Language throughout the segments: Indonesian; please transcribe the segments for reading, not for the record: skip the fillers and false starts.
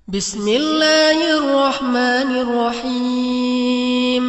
Bismillahirrahmanirrahim.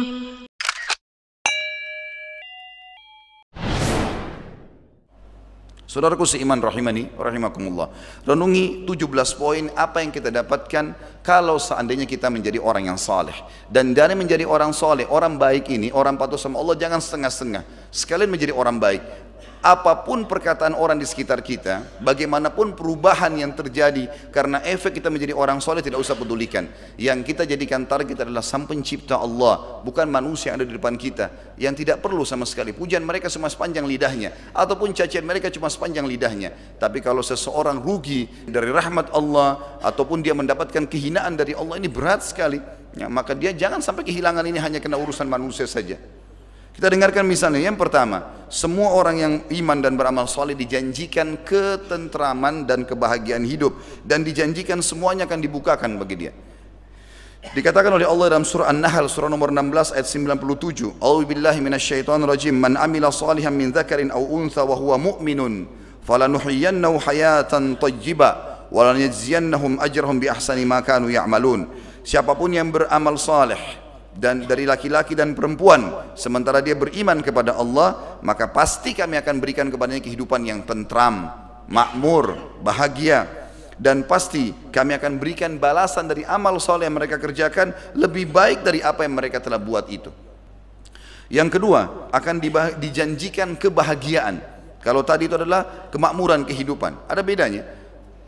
Saudaraku seiman rahimani, rahimakumullah. Renungi 17 poin apa yang kita dapatkan kalau seandainya kita menjadi orang yang saleh. Dan dari menjadi orang saleh, orang baik ini, orang patuh sama Allah, jangan setengah-setengah. Sekalian menjadi orang baik. Apapun perkataan orang di sekitar kita, bagaimanapun perubahan yang terjadi karena efek kita menjadi orang soleh, tidak usah pedulikan. Yang kita jadikan target adalah Sang Pencipta Allah, bukan manusia yang ada di depan kita, yang tidak perlu sama sekali. Pujian mereka cuma sepanjang lidahnya, ataupun cacian mereka cuma sepanjang lidahnya. Tapi kalau seseorang rugi dari rahmat Allah, ataupun dia mendapatkan kehinaan dari Allah, ini berat sekali. Ya, maka dia jangan sampai kehilangan ini hanya kena urusan manusia saja. Kita dengarkan misalnya, yang pertama, semua orang yang iman dan beramal soleh dijanjikan ketentraman dan kebahagiaan hidup, dan dijanjikan semuanya akan dibukakan bagi dia. Dikatakan oleh Allah dalam surah An-Nahl surah nomor 16 ayat 97, A'udzubillahi minasyaitonirrajim, man amila salihan min dzakarin aw untha wa huwa mu'minun falanuhyiyannahu hayatan thayyibah wa lanajziyannahum ajrahum bi ahsani ma kanu ya'malun. Siapapun yang beramal saleh dan dari laki-laki dan perempuan sementara dia beriman kepada Allah, maka pasti kami akan berikan kepadanya kehidupan yang tentram, makmur, bahagia, dan pasti kami akan berikan balasan dari amal soleh yang mereka kerjakan lebih baik dari apa yang mereka telah buat itu. Yang kedua, akan dijanjikan kebahagiaan. Kalau tadi itu adalah kemakmuran kehidupan, ada bedanya.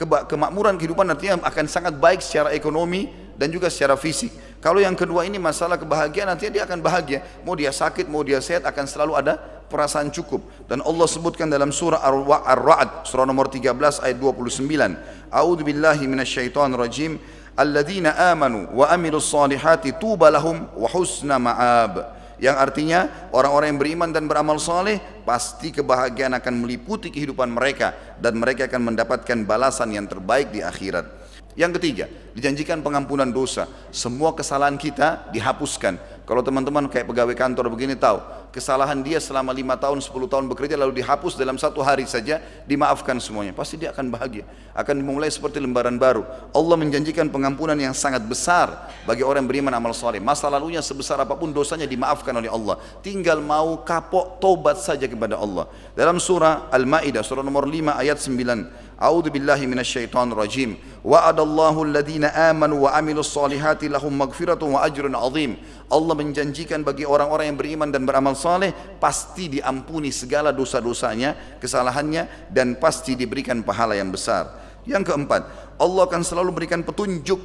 Kemakmuran kehidupan artinya akan sangat baik secara ekonomi dan juga secara fisik. Kalau yang kedua ini masalah kebahagiaan, nantinya dia akan bahagia. Mau dia sakit, mau dia sehat, akan selalu ada perasaan cukup. Dan Allah sebutkan dalam surah Ar-Ra'd, surah nomor 13 ayat 29. A'udzu billahi minasyaitonir rajim. Alladzina amanu wa amilus solihati tuba lahum wa husna ma'ab. Yang artinya orang-orang yang beriman dan beramal soleh, pasti kebahagiaan akan meliputi kehidupan mereka, dan mereka akan mendapatkan balasan yang terbaik di akhirat. Yang ketiga, dijanjikan pengampunan dosa. Semua kesalahan kita dihapuskan. Kalau teman-teman kayak pegawai kantor begini tahu, kesalahan dia selama 5 tahun, 10 tahun bekerja lalu dihapus dalam 1 hari saja, dimaafkan semuanya. Pasti dia akan bahagia, akan dimulai seperti lembaran baru. Allah menjanjikan pengampunan yang sangat besar bagi orang yang beriman amal soleh. Masa lalunya sebesar apapun dosanya dimaafkan oleh Allah. Tinggal mau kapok, tobat saja kepada Allah. Dalam surah Al-Ma'idah, surah nomor 5 ayat 9. A'udzu billahi minasyaitonir rajim. Wa'adallahu alladhina amanu wa amilus solihati lahum maghfiratun wa ajrun 'azim. Allah menjanjikan bagi orang-orang yang beriman dan beramal saleh pasti diampuni segala dosa-dosanya, kesalahannya, dan pasti diberikan pahala yang besar. Yang keempat, Allah akan selalu berikan petunjuk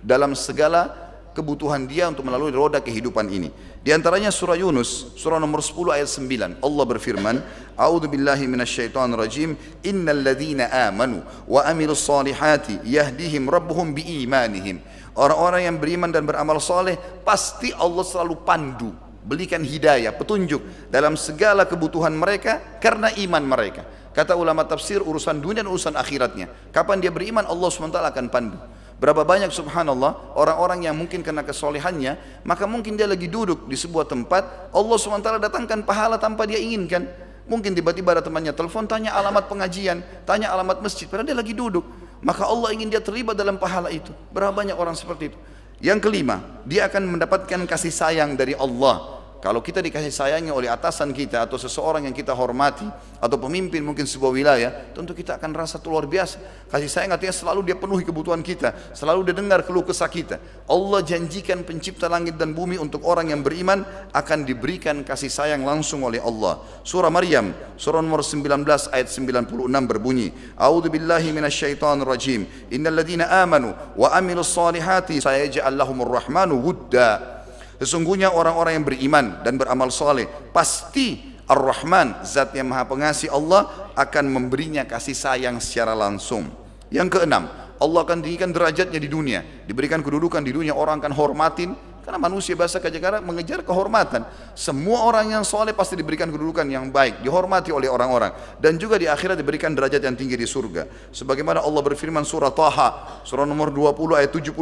dalam segala kebutuhan dia untuk melalui roda kehidupan ini. Di antaranya surah Yunus, surah nomor 10 ayat 9. Allah berfirman, A'udzu billahi minasyaitonir rajim, innal ladzina amanu wa amilus solihati yahdihim rabbuhum biimanihim. Orang-orang yang beriman dan beramal soleh pasti Allah selalu pandu, berikan hidayah, petunjuk dalam segala kebutuhan mereka karena iman mereka. Kata ulama tafsir, urusan dunia dan urusan akhiratnya. Kapan dia beriman, Allah SWT akan pandu. Berapa banyak subhanallah orang-orang yang mungkin kena kesolehannya, maka mungkin dia lagi duduk di sebuah tempat, Allah SWT datangkan pahala tanpa dia inginkan. Mungkin tiba-tiba ada temannya telepon, tanya alamat pengajian, tanya alamat masjid, padahal dia lagi duduk. Maka Allah ingin dia terlibat dalam pahala itu. Berapa banyak orang seperti itu. Yang kelima, dia akan mendapatkan kasih sayang dari Allah. Kalau kita dikasih sayangi oleh atasan kita atau seseorang yang kita hormati atau pemimpin mungkin sebuah wilayah, tentu kita akan rasa itu luar biasa. Kasih sayang artinya selalu dia penuhi kebutuhan kita, selalu dia dengar keluh kesah kita. Allah janjikan pencipta langit dan bumi untuk orang yang beriman akan diberikan kasih sayang langsung oleh Allah. Surah Maryam, surah nomor 19 ayat 96 berbunyi, A'udzu billahi minasyaitonir rajim. Innal ladzina amanu wa amilus solihati sayaj'al lahumur rahmanu wudda. Sesungguhnya orang-orang yang beriman dan beramal soleh pasti Ar-Rahman, zat yang maha pengasih Allah, akan memberinya kasih sayang secara langsung. Yang keenam, Allah akan tinggikan derajatnya di dunia, diberikan kedudukan di dunia, orang akan hormatin. Karena manusia bahasa Kajagara mengejar kehormatan. Semua orang yang soleh pasti diberikan kedudukan yang baik, dihormati oleh orang-orang, dan juga di akhirat diberikan derajat yang tinggi di surga. Sebagaimana Allah berfirman surah Taha, surah nomor 20 ayat 75.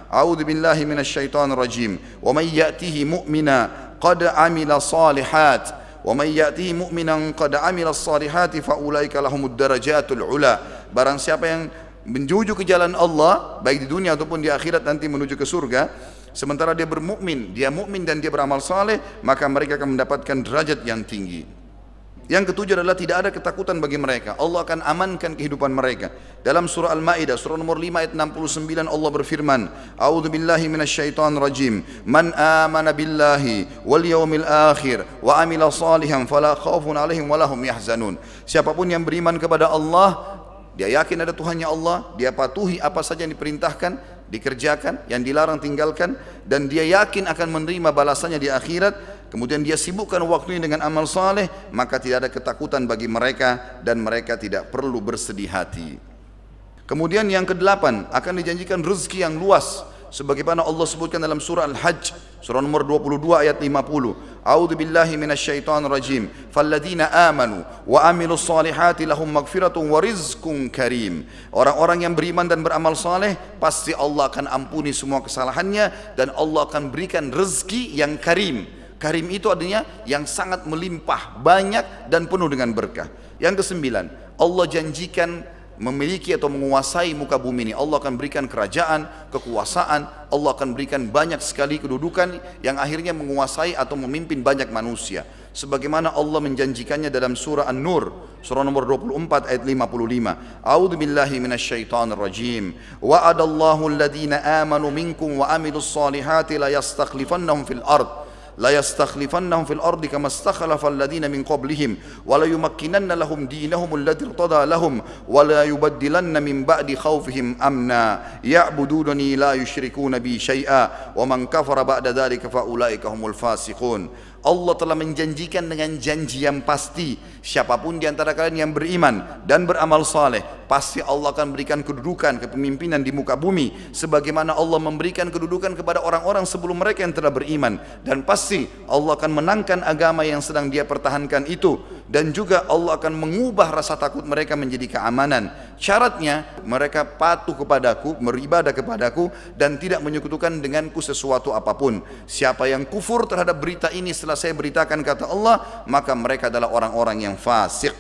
A'udzu billahi minasyaitonir rajim. Wa may ya'tihi mu'mina qad 'amila salihat wa may ya'tihi mu'minan qad 'amila salihati fa ulaika lahumud darajatul 'ula. Barang siapa yang menuju ke jalan Allah, baik di dunia ataupun di akhirat nanti menuju ke surga, sementara dia bermukmin, dia mukmin dan dia beramal saleh, maka mereka akan mendapatkan derajat yang tinggi. Yang ketujuh adalah tidak ada ketakutan bagi mereka. Allah akan amankan kehidupan mereka. Dalam surah Al-Maidah, surah nomor 5 ayat 69, Allah berfirman, A'udzu billahi minasyaitonir rajim. Man amana billahi wal yaumil akhir wa amila salihan fala khaufun 'alaihim wa lahum yahzanun. Siapapun yang beriman kepada Allah, dia yakin ada Tuhannya Allah, dia patuhi apa saja yang diperintahkan, dikerjakan, yang dilarang tinggalkan, dan dia yakin akan menerima balasannya di akhirat, kemudian dia sibukkan waktunya dengan amal saleh, maka tidak ada ketakutan bagi mereka dan mereka tidak perlu bersedih hati. Kemudian yang kedelapan, akan dijanjikan rezeki yang luas sebagaimana Allah sebutkan dalam surah Al-Hajj, surah nomor 22 ayat 50. A'udzu billahi minasyaitonir rajim. Falladzina amanu wa amilus solihati lahum maghfiratun wa rizqun karim. Orang-orang yang beriman dan beramal saleh, pasti Allah akan ampuni semua kesalahannya dan Allah akan berikan rezeki yang karim. Karim itu artinya yang sangat melimpah, banyak dan penuh dengan berkah. Yang kesembilan, Allah janjikan memiliki atau menguasai muka bumi ini. Allah akan berikan kerajaan, kekuasaan, Allah akan berikan banyak sekali kedudukan yang akhirnya menguasai atau memimpin banyak manusia. Sebagaimana Allah menjanjikannya dalam surah An-Nur, surah nomor 24 ayat 55. A'udzu billahi minasyaitonir rajim. Wa'adallahu alladhina amanu minkum wa amilus solihati la yastakhlifannahum fil ard. لا يستخلفنهم في الأرض كما استخلف الذين من قبلهم ولا يمكنن لهم دينهم الذي ارتضى لهم ولا يبدلن من بعد خوفهم أمنا يعبدونني لا يشركون بي شيئا ومن كفر بعد ذلك فأولئك هم الفاسقون. Allah telah menjanjikan dengan janji yang pasti, siapapun di antara kalian yang beriman dan beramal saleh, pasti Allah akan berikan kedudukan, kepemimpinan di muka bumi sebagaimana Allah memberikan kedudukan kepada orang-orang sebelum mereka yang telah beriman, dan pasti Allah akan menangkan agama yang sedang dia pertahankan itu, dan juga Allah akan mengubah rasa takut mereka menjadi keamanan. Syaratnya mereka patuh kepadaku, beribadah kepadaku dan tidak menyekutukan denganku sesuatu apapun. Siapa yang kufur terhadap berita ini setelah saya beritakan, kata Allah, maka mereka adalah orang-orang yang fasik.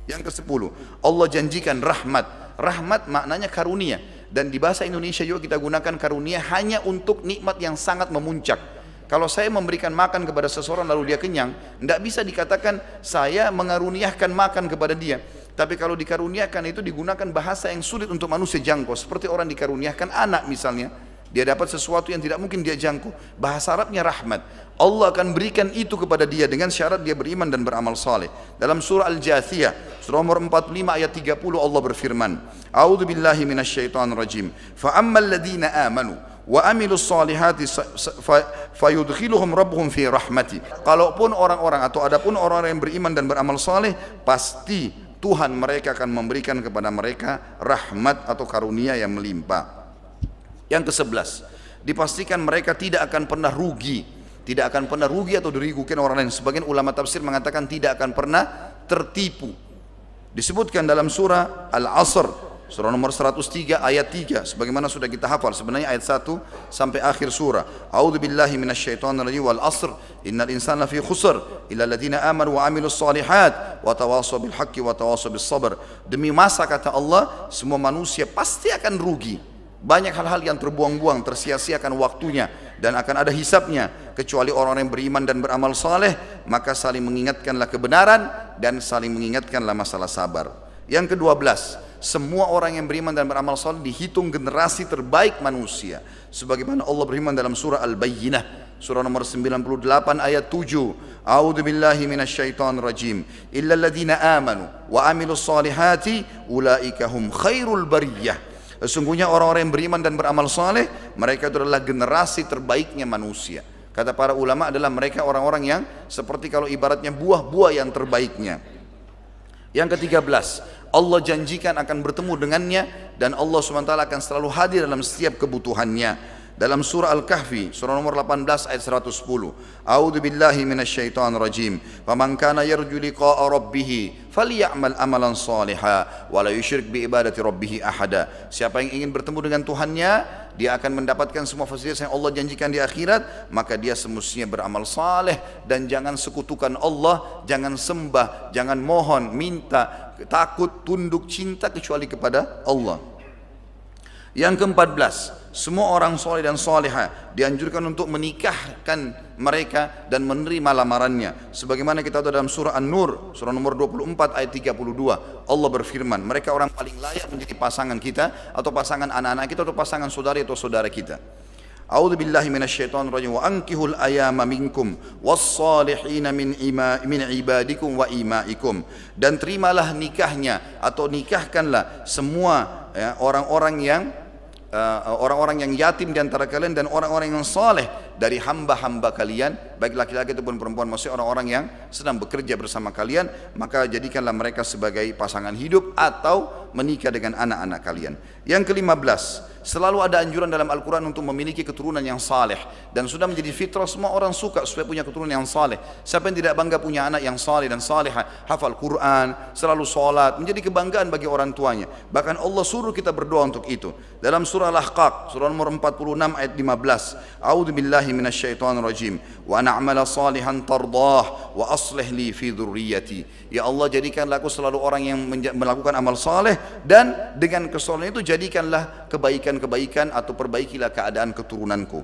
Yang ke-10, Allah janjikan rahmat. Rahmat maknanya karunia, dan di bahasa Indonesia juga kita gunakan karunia hanya untuk nikmat yang sangat memuncak. Kalau saya memberikan makan kepada seseorang lalu dia kenyang, tidak bisa dikatakan saya mengaruniakan makan kepada dia. Tapi kalau dikaruniakan itu digunakan bahasa yang sulit untuk manusia jangkau, seperti orang dikaruniakan anak misalnya, dia dapat sesuatu yang tidak mungkin dia jangkau. Bahasa Arabnya rahmat. Allah akan berikan itu kepada dia dengan syarat dia beriman dan beramal saleh. Dalam surah Al-Jathiyah, surah nomor 45 ayat 30, Allah berfirman, A'udzu billahi minasyaitonir rajim. Fa ammal ladzina amanu wa amilus solihati fayudkhiluhum rabbuhum fi rahmati. Kalaupun orang-orang atau adapun orang-orang yang beriman dan beramal saleh, pasti Tuhan mereka akan memberikan kepada mereka rahmat atau karunia yang melimpah. Yang ke-11, dipastikan mereka tidak akan pernah rugi, tidak akan pernah rugi atau dirugikan orang lain. Sebagian ulama tafsir mengatakan tidak akan pernah tertipu. Disebutkan dalam surah Al-Asr, surah nomor 103 ayat 3, sebagaimana sudah kita hafal sebenarnya ayat 1 sampai akhir surah. A'udzu billahi minasyaitonir rajim wal 'asr innal insana lafi khusr illa alladziina amanu wa 'amilus shalihat wa tawassaw bil haqqi wa tawassaw bis sabr. Demi masa, kata Allah, semua manusia pasti akan rugi. Banyak hal-hal yang terbuang-buang, tersia-siakan waktunya dan akan ada hisabnya, kecuali orang-orang yang beriman dan beramal saleh, maka saling mengingatkanlah kebenaran dan saling mengingatkanlah masalah sabar. Yang ke-12, semua orang yang beriman dan beramal saleh dihitung generasi terbaik manusia. Sebagaimana Allah berfirman dalam surah Al-Bayyinah, surah nomor 98 ayat 7. A'udzu billahi minasyaitonir rajim. Illal ladzina amanu wa amilus solihati ulaika hum khairul bariyah. Sesungguhnya orang-orang yang beriman dan beramal saleh, mereka itu adalah generasi terbaiknya manusia. Kata para ulama adalah mereka orang-orang yang seperti kalau ibaratnya buah-buah yang terbaiknya. Yang ke-13, Allah janjikan akan bertemu dengannya dan Allah SWT akan selalu hadir dalam setiap kebutuhannya. Dalam surah Al-Kahfi, surah nomor 18 ayat 110. A'udzu billahi minasyaitonir rajim. Faman kana yarju liqa'a rabbih faly'amal amalan shalihan wa la yusyrik bi ibadati rabbih ahada. Siapa yang ingin bertemu dengan Tuhannya, dia akan mendapatkan semua fasilitas yang Allah janjikan di akhirat, maka dia semestinya beramal saleh dan jangan sekutukan Allah, jangan sembah, jangan mohon, minta, takut, tunduk, cinta kecuali kepada Allah. Yang ke-14, semua orang soleh dan soleha dianjurkan untuk menikahkan mereka dan menerima lamarannya. Sebagaimana kita tahu dalam surah An-Nur, surah nomor 24 ayat 32, Allah berfirman, mereka orang paling layak menjadi pasangan kita atau pasangan anak-anak kita atau pasangan saudari atau saudara kita. A'udzu billahi minasyaitonir rajim wa ankihul ayama minkum was-salihina min ibadikum wa imaikum, dan terimalah nikahnya atau nikahkanlah semua orang-orang yang yatim di antara kalian dan orang-orang yang saleh dari hamba-hamba kalian, baik laki-laki ataupun perempuan, maksudnya orang-orang yang sedang bekerja bersama kalian, maka jadikanlah mereka sebagai pasangan hidup atau menikah dengan anak-anak kalian. Yang ke-15, selalu ada anjuran dalam Al-Quran untuk memiliki keturunan yang saleh, dan sudah menjadi fitrah semua orang suka supaya punya keturunan yang saleh. Siapa yang tidak bangga punya anak yang saleh dan salehah, hafal Quran, selalu sholat, menjadi kebanggaan bagi orang tuanya. Bahkan Allah suruh kita berdoa untuk itu. Dalam surah Al-Ahqaf, surah nomor 46 ayat 15, A'udzu billahi minasyaitonir rajim, wa na'mala salihan tardah wa aslih li fi dzurriyyati. Ya Allah, jadikanlah aku selalu orang yang melakukan amal saleh, dan dengan kesalehan itu jadikanlah kebaikan-kebaikan atau perbaikilah keadaan keturunanku.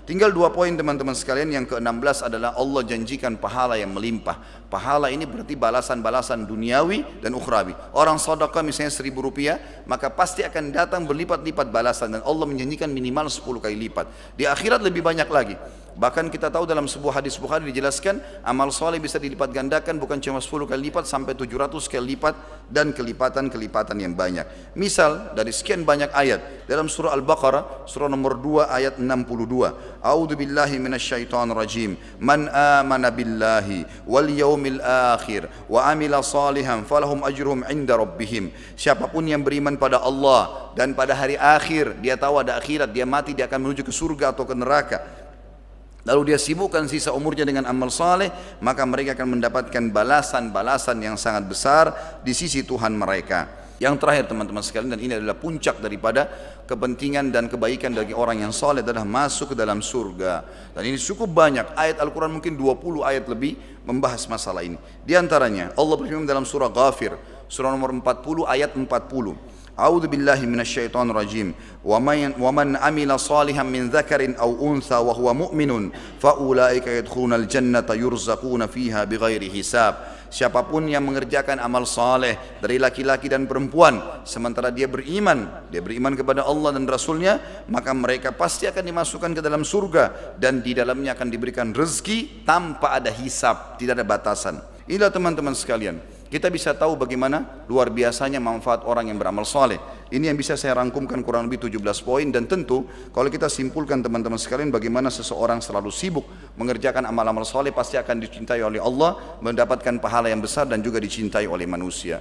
Tinggal 2 poin teman-teman sekalian. Yang ke-16 adalah Allah janjikan pahala yang melimpah. Pahala ini berarti balasan-balasan duniawi dan ukhrawi. Orang sedekah misalnya 1.000 rupiah, maka pasti akan datang berlipat-lipat balasan, dan Allah menjanjikan minimal 10 kali lipat. Di akhirat lebih banyak lagi. Bahkan kita tahu dalam sebuah hadis Bukhari dijelaskan amal soleh bisa dilipat gandakan bukan cuma 10 kali lipat, sampai 700 kali lipat, dan kelipatan-kelipatan yang banyak. Misal dari sekian banyak ayat dalam surah Al-Baqarah, surah nomor 2 ayat 62, A'udzu billahi minasyaitonir rajim, man amana billahi wal yaumil akhir wa amila salihan falahum ajruhum 'inda rabbihim. Siapapun yang beriman pada Allah dan pada hari akhir, dia tahu ada akhirat, dia mati, dia akan menuju ke surga atau ke neraka, lalu dia sibukkan sisa umurnya dengan amal saleh, maka mereka akan mendapatkan balasan-balasan yang sangat besar di sisi Tuhan mereka. Yang terakhir teman-teman sekalian, dan ini adalah puncak daripada kepentingan dan kebaikan bagi orang yang saleh, adalah masuk ke dalam surga. Dan ini cukup banyak ayat Al-Quran, mungkin 20 ayat lebih membahas masalah ini. Di antaranya Allah berfirman dalam surah Ghafir, surah nomor 40 ayat 40, A'udzu billahi minasyaitonir rajim. Wa man amila salihan min dzakarin aw untha wa huwa mu'minun fa ulaika yadkhulunal jannata yurzaquna fiha bighairi hisab. Siapapun yang mengerjakan amal saleh dari laki-laki dan perempuan sementara dia beriman kepada Allah dan Rasulnya, maka mereka pasti akan dimasukkan ke dalam surga, dan di dalamnya akan diberikan rezeki tanpa ada hisab, tidak ada batasan. Inilah teman-teman sekalian, kita bisa tahu bagaimana luar biasanya manfaat orang yang beramal saleh. Ini yang bisa saya rangkumkan kurang lebih 17 poin, dan tentu kalau kita simpulkan teman-teman sekalian, bagaimana seseorang selalu sibuk mengerjakan amal-amal saleh pasti akan dicintai oleh Allah, mendapatkan pahala yang besar dan juga dicintai oleh manusia.